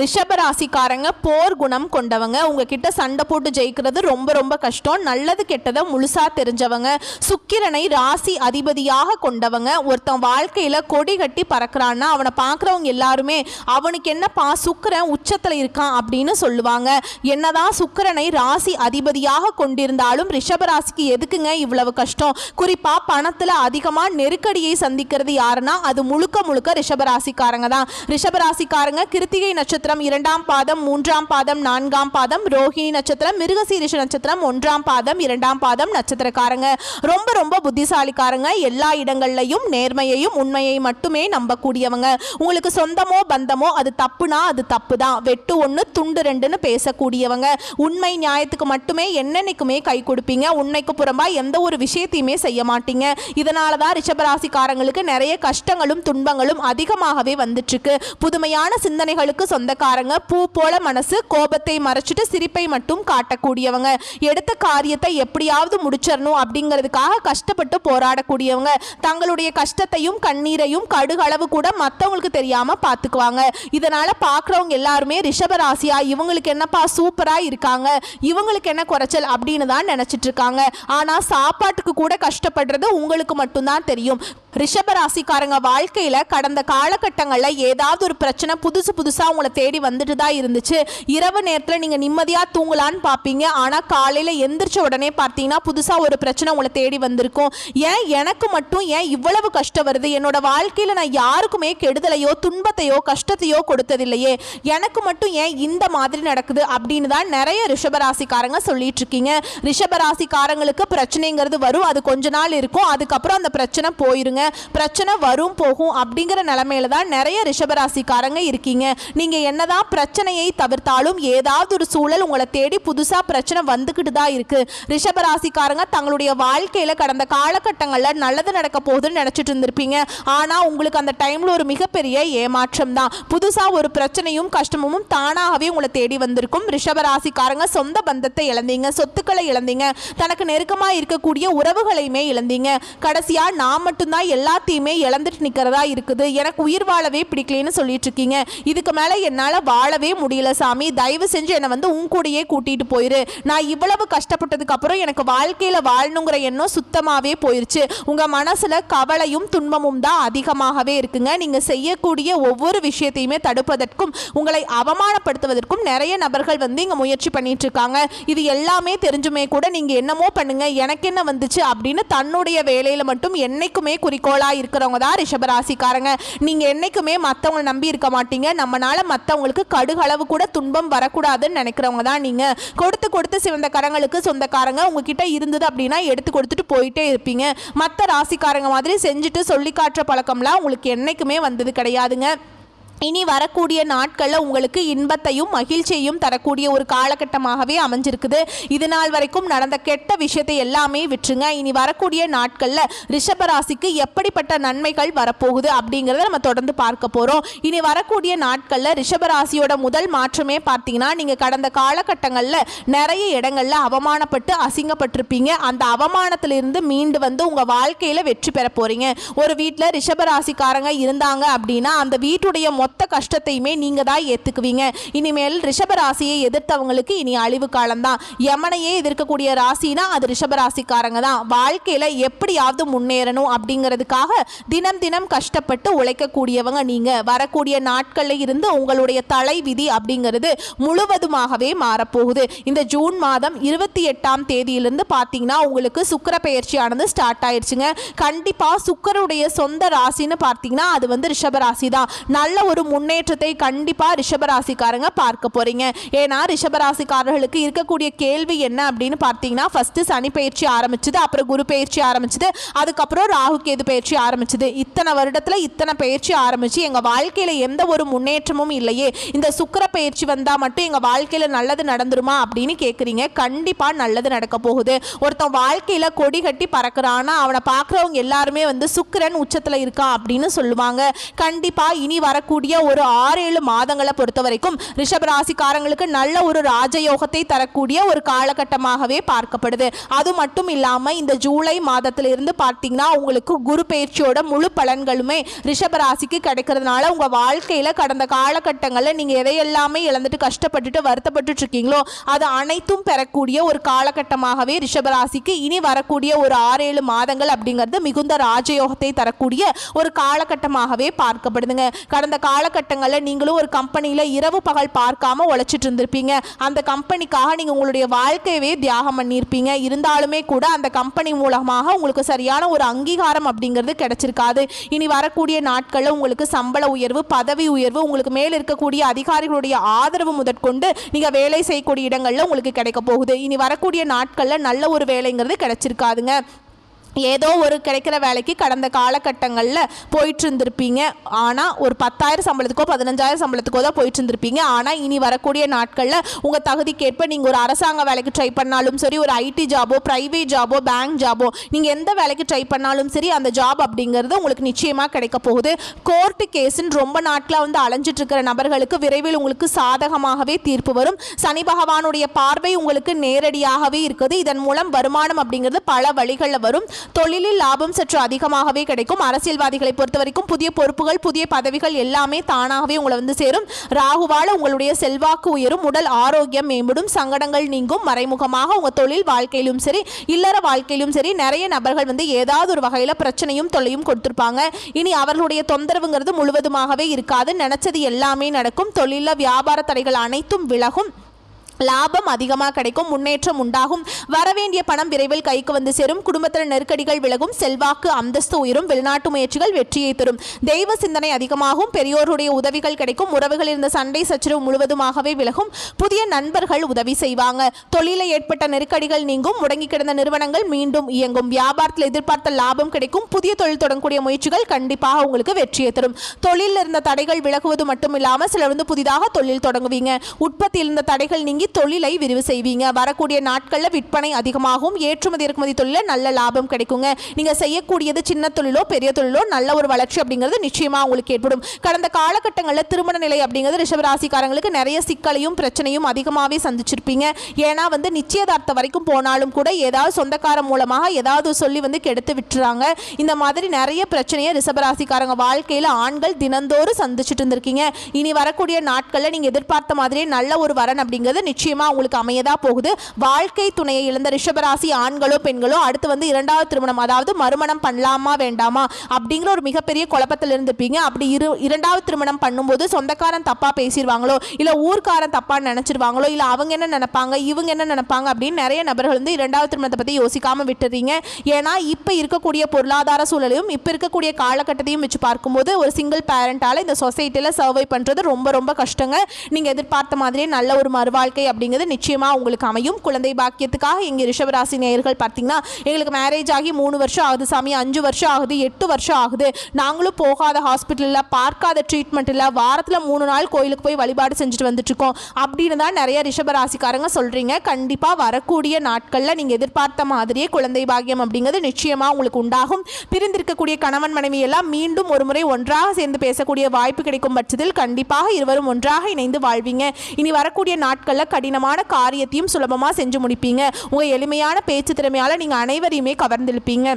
ரிஷபராசிக்காரங்க போர் குணம் கொண்டவங்க. உங்ககிட்ட சண்டை போட்டு ஜெயிக்கிறது ரொம்ப ரொம்ப கஷ்டம். நல்லது கெட்டதை முழுசா தெரிஞ்சவங்க. சுக்கிரனை ராசி அதிபதியாக கொண்டவங்க. ஒருத்தன் வாழ்க்கையில் கொடி கட்டி பறக்கிறான்னா அவனை பார்க்குறவங்க எல்லாருமே அவனுக்கு என்னப்பா சுக்கிரன் உச்சத்தில் இருக்கான் அப்படின்னு சொல்லுவாங்க. என்னதான் சுக்கிரனை ராசி அதிபதியாக கொண்டிருந்தாலும் ரிஷபராசிக்கு எதுக்குங்க இவ்வளவு கஷ்டம்? குறிப்பாக பணத்தில் அதிகமாக நெருக்கடியை சந்திக்கிறது யாருன்னா அது முழுக்க முழுக்க ரிஷபராசிக்காரங்க தான். ரிஷபராசிக்காரங்க கிருத்திகை நட்சத்திரம் 2ஆம் பாதம் 3ஆம் பாதம் 4ஆம் பாதம் ரோஹிணி நட்சத்திரம் மிருகசீரிஷ நட்சத்திரம் 1ஆம் பாதம் 2ஆம் பாதம் நட்சத்திரக்காரங்க. ரொம்ப ரொம்ப புத்திசாலிக்காரங்க. எல்லா இடங்கள்லையும் நேர்மையையும் உண்மையை மட்டுமே நம்பக்கூடியவங்க. உங்களுக்கு சொந்தமோ பந்தமோ அது தப்புனா அது தப்பு தான். வெட்டு ஒன்று துண்டு ரெண்டுன்னு பேசக்கூடியவங்க. உண்மை நியாயத்துக்கு மட்டுமே என்னென்னைக்குமே கை கொடுப்பீங்க. உண்மைக்கு புறம்பா எந்த ஒரு விஷயத்தையுமே செய்ய மாட்டீங்க. இதனால தான் ரிஷபராசிக்காரங்களுக்கு நிறைய கஷ்டங்களும் துன்பங்களும் அதிகமாகவே வந்துட்டு இருக்கு. புதுமையான சிந்தனைகளுக்கு சொந்தக்காரங்க. பூ போல மனசு, கோபத்தை மறைச்சிட்டு சிரிப்பை மட்டும் காட்டக்கூடியவங்க. எடுத்த காரியத்தை எப்படியாவது முடிச்சிடணும் அப்படிங்கிறதுக்காக கஷ்டப்பட்டு போராடக்கூடியவங்க. தங்களுடைய கஷ்டத்தையும் கண்ணீரையும் கடுகளவு கூட மற்றவங்களுக்கு தெரியாம பார்த்துக்குவாங்க. இதனால பார்க்குறவங்க எல்லாருமே ரிஷபராசியா இவங்களுக்கு என்னப்பா சூப்பரா இருக்காங்க, இவங்களுக்கு என்ன குறைச்சல் அப்படின்னு தான் நினைச்சிட்டு இருக்காங்க. ஆனா சாப்பாட்டுக்கு கூட கஷ்டப்படுறது உங்களுக்கு மட்டும்தான் தெரியும். ரிஷபராசிக்காரங்க வாழ்க்கையில கடந்த காலகட்டங்களில் ஏதாவது ஒரு பிரச்சனை புதுசா உங்களை தேடி வந்துட்டு தான் இருந்துச்சு. இரவு நேரத்தில் நீங்க நிம்மதியா தூங்கலான்னு பார்ப்பீங்க. ஆனா காலையில எந்திரிச்ச உடனே பார்த்தீங்கன்னா புதுசா ஒரு பிரச்சனை உங்களை தேடி வந்திருக்கும். ஏன் எனக்கு மட்டும் ஏன் இவ்வளவு கஷ்டம் வருது? என்னோட வாழ்க்கையில நான் யாருக்குமே கெடுதலையோ துன்பத்தையோ கஷ்டத்தையோ கொடுத்ததில்லையே, எனக்கு மட்டும் ஏன் இந்த மாதிரி நடக்குது அப்படின்னு தான் நிறைய ரிஷபராசிக்காரங்க சொல்லிட்டு இருக்கீங்க. ரிஷபராசிக்காரங்களுக்கு பிரச்சனைங்கிறது வரும், அது கொஞ்ச நாள் இருக்கும், அதுக்கப்புறம் அந்த பிரச்சனை போயிருங்க. பிரச்சனை வரும் போகும் அப்படிங்கிற நிலைமையில தான் நிறைய ரிஷபராசிக்காரங்க இருக்கீங்க. நீங்க என்னதான் பிரச்சனையை தவிர்த்தாலும் ஏதாவது ஒரு சூழல் உங்களை தேடி புதுசா பிரச்சனை வந்துகிட்டு தான் இருக்கு. ரிஷபராசிக்காரங்க தங்களுடைய வாழ்க்கையில கடந்த காலகட்டங்களில் நல்லது நடக்க போகுதுன்னு நினைச்சிட்டு இருந்திருப்பீங்க. ஆனா உங்களுக்கு அந்த டைம்ல ஒரு மிகப்பெரிய ஏமாற்றம் தான். புதுசா ஒரு பிரச்சனையும் கஷ்டமும் தானாகவே உங்களை தேடி வந்திருக்கும். ரிஷபராசிக்காரங்க சொந்த பந்தத்தை இழந்தீங்க, சொத்துக்களை இழந்தீங்க, தனக்கு நெருக்கமா இருக்கக்கூடிய உறவுகளையுமே இழந்தீங்க. கடைசியா நான் மட்டும்தான் எல்லாத்தையுமே இழந்துட்டு நிற்கிறதா இருக்குது, எனக்கு உயிர் வாழவே பிடிக்கலன்னு சொல்லிட்டு இருக்கீங்க. இதுக்கு மேலே என்னால் வாழவே முடியல சாமி, தயவு செஞ்சு என்னை உன் கூடயே கூட்டிகிட்டு போயிரு. நான் இவ்வளவு கஷ்டப்பட்டதுக்கு அப்புறம் எனக்கு வாழ்க்கையில் வாழணுங்கிற எண்ணம் சுத்தமாகவே போயிருச்சு. உங்கள் மனசில் கவலையும் துன்பமும் தான் அதிகமாகவே இருக்குங்க. நீங்கள் செய்யக்கூடிய ஒவ்வொரு விஷயத்தையுமே தடுப்பதற்கும் உங்களை அவமானப்படுத்துவதற்கும் நிறைய நபர்கள் இங்கே முயற்சி பண்ணிட்டு இருக்காங்க. இது எல்லாமே தெரிஞ்சுமே கூட நீங்கள் என்னமோ பண்ணுங்க, எனக்கு என்ன வந்துச்சு அப்படின்னு தன்னுடைய வேலையில் மட்டும் என்னைக்குமே குறிக்கோளா இருக்கிறவங்க தான் ரிஷபராசிக்காரங்க. நீங்க என்னைக்குமே மற்றவங்களை நம்பி இருக்க மாட்டீங்க. நம்மனால மற்றவங்களுக்கு கடுகளவு கூட துன்பம் வரக்கூடாதுன்னு நினைக்கிறவங்க தான் நீங்க. கொடுத்து சிவந்த கரங்களுக்கு சொந்தக்காரங்க. உங்ககிட்ட இருந்தது அப்படின்னா எடுத்து கொடுத்துட்டு போயிட்டே இருப்பீங்க. மற்ற ராசிக்காரங்க மாதிரி செஞ்சுட்டு சொல்லி காட்டுற பழக்கம்லாம் உங்களுக்கு என்னைக்குமே வந்தது கிடையாதுங்க. இனி வரக்கூடிய நாட்களில் உங்களுக்கு இன்பத்தையும் மகிழ்ச்சியையும் தரக்கூடிய ஒரு காலகட்டமாகவே அமைஞ்சிருக்குது. இது நாள் வரைக்கும் நடந்த கெட்ட விஷயத்தை எல்லாமே விட்டுருங்க. இனி வரக்கூடிய நாட்களில் ரிஷபராசிக்கு எப்படிப்பட்ட நன்மைகள் வரப்போகுது அப்படிங்கிறத நம்ம தொடர்ந்து பார்க்க போகிறோம். இனி வரக்கூடிய நாட்களில் ரிஷபராசியோட முதல் மாற்றமே பார்த்தீங்கன்னா, நீங்கள் கடந்த காலகட்டங்களில் நிறைய இடங்களில் அவமானப்பட்டு அசிங்கப்பட்டிருப்பீங்க. அந்த அவமானத்திலிருந்து மீண்டு உங்கள் வாழ்க்கையில் வெற்றி பெற போகிறீங்க. ஒரு வீட்டில் ரிஷபராசிக்காரங்க இருந்தாங்க அப்படின்னா அந்த வீட்டுடைய மொத்த கஷ்டத்தையுமே நீங்க தான் ஏத்துக்குவீங்க. இனிமேல் ரிஷபராசியை எதிர்த்தவங்களுக்கு இனி அழிவு காலம்தான். யமனையே எதிர்க்கக்கூடிய ராசினா அது ரிஷபராசிக்காரங்க தான். வாழ்க்கையில எப்படியாவது முன்னேறணும் அப்படிங்கிறதுக்காக தினம் தினம் கஷ்டப்பட்டு உழைக்கக்கூடியவங்க நீங்க. வரக்கூடிய நாட்களில் இருந்து உங்களுடைய தலை விதி அப்படிங்கிறது முழுவதுமாகவே மாறப்போகுது. இந்த ஜூன் மாதம் 28ஆம் தேதியிலிருந்து பார்த்தீங்கன்னா உங்களுக்கு சுக்கிர பெயர்ச்சியானது ஸ்டார்ட் ஆயிடுச்சுங்க. கண்டிப்பா சுக்கிரனுடைய சொந்த ராசின்னு பார்த்தீங்கன்னா அது ரிஷபராசி தான். நல்ல ஒரு முன்னேற்றத்தை கண்டிப்பா ரிஷபராசிக்காரங்க பார்க்க போறீங்க. ஏன்னா ரிஷபராசிக்காரர்களுக்கு இருக்கக்கூடிய கேள்வி என்ன அப்படின்னு பார்த்தீங்கன்னா, ஃபர்ஸ்ட் சனி பயிற்சி ஆரம்பிச்சது, அப்புறம் குரு பயிற்சி ஆரம்பிச்சது, அதுக்கப்புறம் ராகு கேது பயிற்சி ஆரம்பிச்சது. இத்தனை வருடத்துல இத்தனை பயிற்சி ஆரம்பிச்சு எங்க வாழ்க்கையில எந்த ஒரு முன்னேற்றமும் இல்லையே, இந்த சுக்கிர பயிற்சி வந்தா மட்டும் எங்க வாழ்க்கையில நல்லது நடந்துருமா அப்படின்னு கேட்குறீங்க. கண்டிப்பா நல்லது நடக்க போகுது. ஒருத்தன் வாழ்க்கையில கொடி கட்டி பறக்கிறான்னா அவனை பார்க்குறவங்க எல்லாருமே சுக்கிரன் உச்சத்துல இருக்கான் அப்படின்னு சொல்லுவாங்க. கண்டிப்பா இனி வரக்கூடிய வரக்கூடிய ஒரு 6-7 மாதங்களை பொறுத்த வரைக்கும் ரிஷபராசிக்காரங்களுக்கு நல்ல ஒரு ராஜயோகத்தை தரக்கூடிய ஒரு காலகட்டமாகவே பார்க்கப்படுது. அது மட்டும் இல்லாமல் இந்த ஜூலை மாதத்திலிருந்து பார்த்தீங்கன்னா உங்களுக்கு குரு பயிற்சியோட முழு பலன்களுமே ரிஷபராசிக்கு கிடைக்கிறதுனால உங்கள் வாழ்க்கையில் கடந்த காலகட்டங்களில் நீங்கள் எதையெல்லாமே இழந்துட்டு கஷ்டப்பட்டுட்டு வருத்தப்பட்டு இருக்கீங்களோ அது அனைத்தும் பெறக்கூடிய ஒரு காலகட்டமாகவே ரிஷபராசிக்கு இனி வரக்கூடிய ஒரு 6-7 மாதங்கள் அப்படிங்கிறது மிகுந்த ராஜயோகத்தை தரக்கூடிய ஒரு காலகட்டமாகவே பார்க்கப்படுதுங்க. கடந்த காலகட்டங்களில் நீங்களும் ஒரு கம்பெனியில் இரவு பகல் பார்க்காம உழைச்சிட்டு இருந்திருப்பீங்க. அந்த கம்பெனிக்காக நீங்கள் உங்களுடைய வாழ்க்கையவே தியாகம் பண்ணியிருப்பீங்க. இருந்தாலுமே கூட அந்த கம்பெனி மூலமாக உங்களுக்கு சரியான ஒரு அங்கீகாரம் அப்படிங்கிறது கிடைச்சிருக்காது. இனி வரக்கூடிய நாட்களில் உங்களுக்கு சம்பள உயர்வு, பதவி உயர்வு, உங்களுக்கு மேல் இருக்கக்கூடிய அதிகாரிகளுடைய ஆதரவு முதற்கொண்டு நீங்கள் வேலை செய்யக்கூடிய இடங்களில் உங்களுக்கு கிடைக்க போகுது. இனி வரக்கூடிய நாட்களில் நல்ல ஒரு வேலைங்கிறது கிடைச்சிருக்காதுங்க. ஏதோ ஒரு கிடைக்கிற வேலைக்கு கடந்த காலகட்டங்களில் போயிட்டு இருந்திருப்பீங்க. ஆனால் ஒரு 10,000 சம்பளத்துக்கோ 15,000 சம்பளத்துக்கோ தான் போயிட்டு இருந்திருப்பீங்க. ஆனால் இனி வரக்கூடிய நாட்களில் உங்கள் தகுதிக்கேற்ப நீங்கள் ஒரு அரசாங்க வேலைக்கு ட்ரை பண்ணாலும் சரி, ஒரு ஐடி ஜாபோ, ப்ரைவேட் ஜாபோ, பேங்க் ஜாபோ, நீங்கள் எந்த வேலைக்கு ட்ரை பண்ணாலும் சரி அந்த ஜாப் அப்படிங்கிறது உங்களுக்கு நிச்சயமாக கிடைக்க போகுது. கோர்ட்டு கேஸுன்னு ரொம்ப நாட்களாக வந்து அலைஞ்சிட்டு இருக்கிற நபர்களுக்கு விரைவில் உங்களுக்கு சாதகமாகவே தீர்ப்பு வரும். சனி பகவானுடைய பார்வை உங்களுக்கு நேரடியாகவே இருக்குது. இதன் மூலம் வருமானம் அப்படிங்கிறது பல வழிகளில் வரும். தொழிலில் லாபம் சற்று அதிகமாகவே கிடைக்கும். அரசியல்வாதிகளை பொறுத்த வரைக்கும் புதிய பொறுப்புகள், புதிய பதவிகள் எல்லாமே தானாகவே உங்களை வந்து சேரும். ராகுவால உங்களுடைய செல்வாக்கு உயரும், உடல் ஆரோக்கியம் மேம்படும், சங்கடங்கள் நீங்கும். மறைமுகமாக உங்கள் தொழில் வாழ்க்கையிலும் சரி, இல்லற வாழ்க்கையிலும் சரி நிறைய நபர்கள் வந்து ஏதாவது ஒரு வகையில் பிரச்சனையும் தொல்லையும் கொடுத்துருப்பாங்க. இனி அவர்களுடைய தொந்தரவுங்கிறது முழுவதுமாகவே இருக்காது. நினைச்சது எல்லாமே நடக்கும். தொழிலில் வியாபார தடைகள் அனைத்தும் விலகும். லாபம் அதிகமாக கிடைக்கும். முன்னேற்றம் உண்டாகும். வரவேண்டிய பணம் விரைவில் கைக்கு வந்து சேரும். குடும்பத்தில் நெருக்கடிகள் விலகும். செல்வாக்கு அந்தஸ்து உயரும். வெளிநாட்டு முயற்சிகள் வெற்றியை தரும். தெய்வ சிந்தனை அதிகமாகும். பெரியோருடைய உதவிகள் கிடைக்கும். உறவுகள் இருந்த சண்டை சச்சரவு முழுவதுமாகவே விலகும். புதிய நண்பர்கள் உதவி செய்வாங்க. தொழிலில் ஏற்பட்ட நெருக்கடிகள் நீங்கும். முடங்கி கிடந்த நிறுவனங்கள் மீண்டும் இயங்கும். வியாபாரத்தில் எதிர்பார்த்த லாபம் கிடைக்கும். புதிய தொழில் தொடங்கக்கூடிய முயற்சிகள் கண்டிப்பாக உங்களுக்கு வெற்றியை தரும். தொழிலில் இருந்த தடைகள் விலகுவது மட்டும் இல்லாமல் சிலர் வந்து புதிதாக தொழில் தொடங்குவீங்க. உற்பத்தியில் இருந்த தடைகள் நீங்கி தொழிலை விரிவு செய்வீங்க. வரக்கூடிய நாட்களில் விற்பனை அதிகமாகும். ஏற்றுமதி இறக்குமதி தொழிலில் நல்ல லாபம் கிடைக்குங்க. நீங்கள் செய்யக்கூடியது சின்ன தொழிலோ பெரிய தொழிலோ நல்ல ஒரு வளர்ச்சி அப்படிங்கிறது நிச்சயமாக உங்களுக்கு ஏற்படும். கடந்த காலகட்டங்களில் திருமண நிலை அப்படிங்கிறது ரிஷபராசிக்காரங்களுக்கு நிறைய சிக்கலையும் பிரச்சனையும் அதிகமாகவே சந்திச்சிருப்பீங்க. ஏன்னா வந்து நிச்சயதார்த்தம் வரைக்கும் போனாலும் கூட ஏதாவது சொந்தக்காரன் மூலமாக ஏதாவது சொல்லி வந்து கெடுத்து விட்டுறாங்க. இந்த மாதிரி நிறைய பிரச்சனையை ரிஷபராசிக்காரங்க வாழ்க்கையில் ஆண்கள் தினந்தோறும் சந்திச்சுட்டு இருந்திருக்கீங்க. இனி வரக்கூடிய நாட்களில் நீங்கள் எதிர்பார்த்த மாதிரியே நல்ல ஒரு வரன் அப்படிங்கிறது நிச்சயமா உங்களுக்கு அமையதா போகுது. வாழ்க்கை துணையை இழந்த ரிஷபராசி ஆண்களோ பெண்களோ அடுத்து வந்து 2வது திருமணம், அதாவது மறுமணம் பண்ணலாமா வேண்டாமா அப்படிங்கிற ஒரு மிகப்பெரிய குழப்பத்தில் இருந்திருப்பீங்க. அப்படி 2வது திருமணம் பண்ணும்போது சொந்தக்காரன் தப்பா பேசிடுவாங்களோ, இல்ல ஊர்க்காரன் தப்பா நினைச்சிருவாங்களோ, இல்ல அவங்க என்ன நினைப்பாங்க இவங்க என்ன நினைப்பாங்க அப்படின்னு நிறைய நபர்கள் வந்து 2வது திருமணத்தை பத்தி யோசிக்காம விட்டுறீங்க. ஏன்னா இப்ப இருக்கக்கூடிய பொருளாதார சூழலையும் இப்ப இருக்கக்கூடிய காலகட்டத்தையும் வச்சு பார்க்கும்போது ஒரு சிங்கிள் பேரண்டால இந்த சொசைட்டில சர்வை பண்றது ரொம்ப ரொம்ப கஷ்டங்க. நீங்க எதிர்பார்த்த மாதிரியே நல்ல ஒரு மறுவாழ்க்கை அப்படிங்கிறது நிச்சயமா உங்களுக்கு அமையும். குழந்தை பாக்கியத்துக்காக எங்க ரிஷபராசி நேயர்கள் பார்த்தீங்கன்னா எங்களுக்கு மேரேஜ் ஆகி 3 வருஷம் ஆகுது சாமி, 5 வருஷம் ஆகுது, 8 வருஷம் ஆகுது, நாங்களும் போகாத ஹாஸ்பிட்டலில் பார்க்காத ட்ரீட்மெண்ட் இல்லை, வாரத்தில் 3 நாள் கோயிலுக்கு போய் வழிபாடு செஞ்சுட்டு வந்துட்டு இருக்கோம் அப்படின்னு தான் நிறைய ரிஷபராசிக்காரங்க சொல்றீங்க. கண்டிப்பாக வரக்கூடிய நாட்களில் நீங்கள் எதிர்பார்த்த மாதிரியே குழந்தை பாக்கியம் அப்படிங்கிறது நிச்சயமா உங்களுக்கு உண்டாகும். பிரிந்திருக்கக்கூடிய கணவன் மனைவி எல்லாம் மீண்டும் ஒரு முறை ஒன்றாக சேர்ந்து பேசக்கூடிய வாய்ப்பு கிடைக்கும் பட்சத்தில் கண்டிப்பாக இருவரும் ஒன்றாக இணைந்து வாழ்வீங்க. இனி வரக்கூடிய நாட்களில் கடினமான காரியத்தையும் சுலபமாக செஞ்சு முடிப்பீங்க. உங்கள் எளிமையான பேச்சு திறமையால் நீங்கள் அனைவரையுமே கவர்ந்திருப்பீங்க.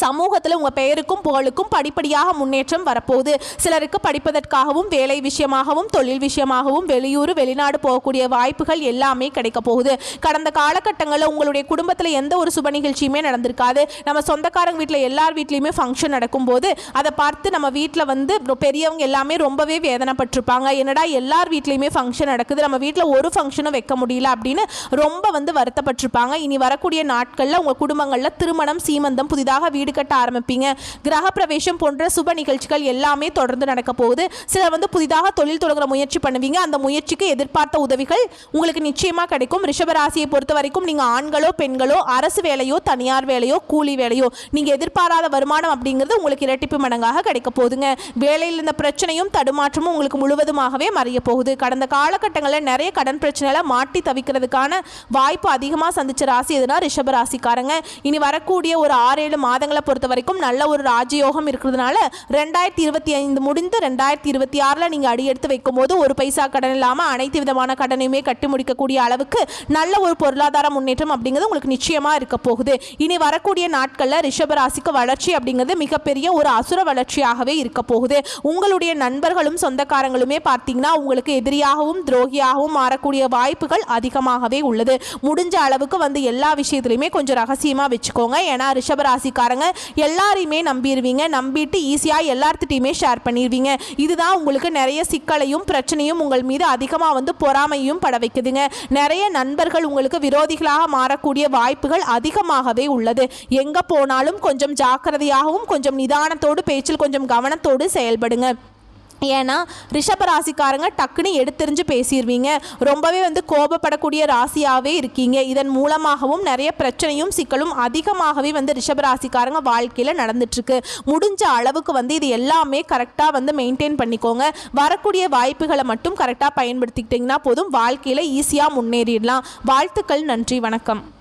சமூகத்தில் உங்கள் பெயருக்கும் புகழுக்கும் படிப்படியாக முன்னேற்றம் வரப்போகுது. சிலருக்கு படிப்பதற்காகவும் வேலை விஷயமாகவும் தொழில் விஷயமாகவும் வெளியூர் வெளிநாடு போகக்கூடிய வாய்ப்புகள் எல்லாமே கிடைக்க போகுது. கடந்த காலகட்டங்களில் உங்களுடைய குடும்பத்தில் எந்த ஒரு சுப நிகழ்ச்சியுமே நடந்திருக்காது. நம்ம சொந்தக்காரங்க வீட்டில் எல்லார் வீட்லேயுமே ஃபங்க்ஷன் நடக்கும்போது அதை பார்த்து நம்ம வீட்டில் வந்து பெரியவங்க எல்லாமே ரொம்பவே வேதனைப்பட்டிருப்பாங்க. என்னடா எல்லார் வீட்லேயுமே ஃபங்க்ஷன் நடக்குது, நம்ம வீட்டில் ஒரு ஃபங்க்ஷனும் வைக்க முடியல அப்படின்னு ரொம்ப வந்து வருத்தப்பட்டிருப்பாங்க. இனி வரக்கூடிய நாட்களில் உங்கள் குடும்பங்களில் திருமணம், சீமந்தம், புதிதாக வீடு கட்ட ஆரம்பிப்பீங்க. கிரக பிரவேசம் போன்ற சுப நிகழ்ச்சிகள் எல்லாமே தொடர்ந்து நடக்க போகுது. சிலர் வந்து புதிதாக தொழில் தொடங்குற முயற்சி பண்ணுவீங்க. அந்த முயற்சிக்கு எதிர்பார்த்த உதவிகள் உங்களுக்கு நிச்சயமா கிடைக்கும். ரிஷபராசியை பொறுத்த வரைக்கும் நீங்க ஆண்களோ பெண்களோ அரசு வேலையோ தனியார் வேலையோ கூலி வேலையோ நீங்க எதிர்பாராத வருமானம் அப்படிங்கிறது உங்களுக்கு இரட்டிப்பு மடங்காக கிடைக்க போகுதுங்க. வேலையில் இந்த பிரச்சனையும் தடுமாற்றமும் உங்களுக்கு முழுவதுமாகவே மறைய போகுது. கடந்த காலகட்டங்களில் நிறைய கடன் பிரச்சனைகளை மாட்டி தவிக்கிறதுக்கான வாய்ப்பு அதிகமாக சந்திச்ச ராசி எதுனா ரிஷபராசிக்காரங்க. இனி வரக்கூடிய ஒரு 6-7 மாதங்கள் மாதங்களை பொறுத்த வரைக்கும் நல்ல ஒரு ராஜயோகம் இருக்கிறதுனால 2025 முடிந்து 2026 நீங்கள் அடியெடுத்து வைக்கும் போது ஒரு பைசா கடன் இல்லாமல் அனைத்து விதமான கடனையுமே கட்டி முடிக்கக்கூடிய அளவுக்கு நல்ல ஒரு பொருளாதார முன்னேற்றம் அப்படிங்கிறது உங்களுக்கு நிச்சயமாக இருக்க போகுது. இனி வரக்கூடிய நாட்களில் ரிஷபராசிக்கு வளர்ச்சி அப்படிங்கிறது மிகப்பெரிய ஒரு அசுர வளர்ச்சியாகவே இருக்க போகுது. உங்களுடைய நண்பர்களும் சொந்தக்காரங்களுமே பார்த்தீங்கன்னா உங்களுக்கு எதிரியாகவும் துரோகியாகவும் மாறக்கூடிய வாய்ப்புகள் அதிகமாகவே உள்ளது. முடிஞ்ச அளவுக்கு வந்து எல்லா விஷயத்துலையுமே கொஞ்சம் ரகசியமாக வச்சுக்கோங்க. ஏன்னா ரிஷபராசிக்காரங்க எல்லாரையுமே நம்பிடுவீங்க, நம்பிட்டு ஈஸியாக எல்லார்த்திட்டையுமே ஷேர் பண்ணிடுவீங்க. இதுதான் உங்களுக்கு நிறைய சிக்கலையும் பிரச்சனையும் உங்கள் மீது அதிகமாக வந்து பொறாமையும் பட வைக்குதுங்க. நிறைய நண்பர்கள் உங்களுக்கு விரோதிகளாக மாறக்கூடிய வாய்ப்புகள் அதிகமாகவே உள்ளது. எங்கே போனாலும் கொஞ்சம் ஜாக்கிரதையாகவும் கொஞ்சம் நிதானத்தோடு பேச்சில் கொஞ்சம் கவனத்தோடு செயல்படுங்க. ஏன்னா ரிஷபராசிக்காரங்க டக்குன்னு எடுத்தெறிஞ்சு பேசிடுவீங்க. ரொம்பவே வந்து கோபப்படக்கூடிய ராசியாகவே இருக்கீங்க. இதன் மூலமாகவும் நிறைய பிரச்சனையும் சிக்கலும் அதிகமாகவே வந்து ரிஷபராசிக்காரங்க வாழ்க்கையில் நடந்துட்டுருக்கு. முடிஞ்ச அளவுக்கு வந்து இது எல்லாமே கரெக்டாக வந்து மெயின்டைன் பண்ணிக்கோங்க. வரக்கூடிய வாய்ப்புகளை மட்டும் கரெக்டாக பயன்படுத்திக்கிட்டிங்கன்னா போதும், வாழ்க்கையில் ஈஸியாக முன்னேறிடலாம். வாழ்த்துக்கள், நன்றி, வணக்கம்.